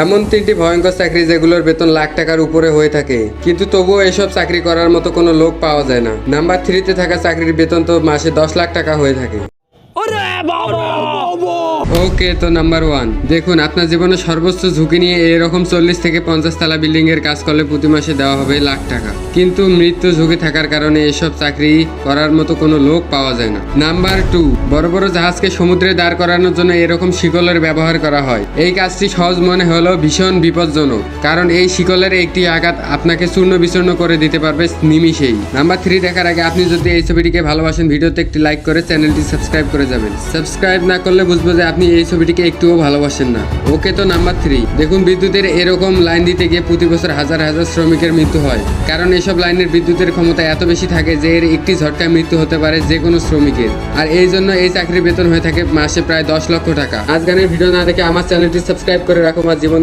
এমন তিনটি ভয়ঙ্কর চাকরি যেগুলোর বেতন লাখ টাকার উপরে হয়ে থাকে, কিন্তু তবুও এসব চাকরি করার মতো কোনো লোক পাওয়া যায় না। নাম্বার 3-তে থাকা চাকরির বেতন তো মাসে 10 লাখ টাকা হয়ে থাকে। ওকে, তো নাম্বার 1 দেখুন, আপনার জীবনে সর্বোচ্চ ঝুঁকি নিয়ে এরকম 40 থেকে 50 তলা বিল্ডিং এর কাজ করলে প্রতি মাসে দেওয়া হবে লাখ টাকা, কিন্তু মৃত্যু ঝুঁকি থাকার কারণে এসব চাকরি করার মতো কোনো লোক পাওয়া যায় না। নাম্বার 2 বড় বড় জাহাজকে সমুদ্রে দাঁড় করানোর জন্য এরকম শিকলের ব্যবহার করা হয়। এই কাজটি সহজ মনে হলেও ভীষণ বিপজ্জনক, কারণ এই শিকলের একটি আঘাত আপনাকে চূর্ণ বিচূর্ণ করে দিতে পারবে নিমিষেই। নাম্বার 3 দেখার আগে আপনি যদি এই ছবিটিকে ভালোবাসেন, ভিডিওতে একটি লাইক করে চ্যানেলটি সাবস্ক্রাইব করে যাবেন। সাবস্ক্রাইব না করলে বুঝবো যে আপনি এই ছবিটিকে একটুও ভালোবাসেন না। ওকে, তো নাম্বার 3 দেখুন, বিদ্যুতের এরকম লাইন দিতে গিয়ে প্রতি বছর হাজার হাজার শ্রমিকের মৃত্যু হয়, কারণ এসব লাইনের বিদ্যুতের ক্ষমতা এত বেশি থাকে যে এর একটি ঝটকায় মৃত্যু হতে পারে যে কোনো শ্রমিকের। আর এই জন্য এই চাকরির বেতন হয়ে থাকে মাসে প্রায় 10 লক্ষ টাকা। আজ গানের ভিডিও না দেখে আমার চ্যানেলটি সাবস্ক্রাইব করে রাখো। আমার জীবন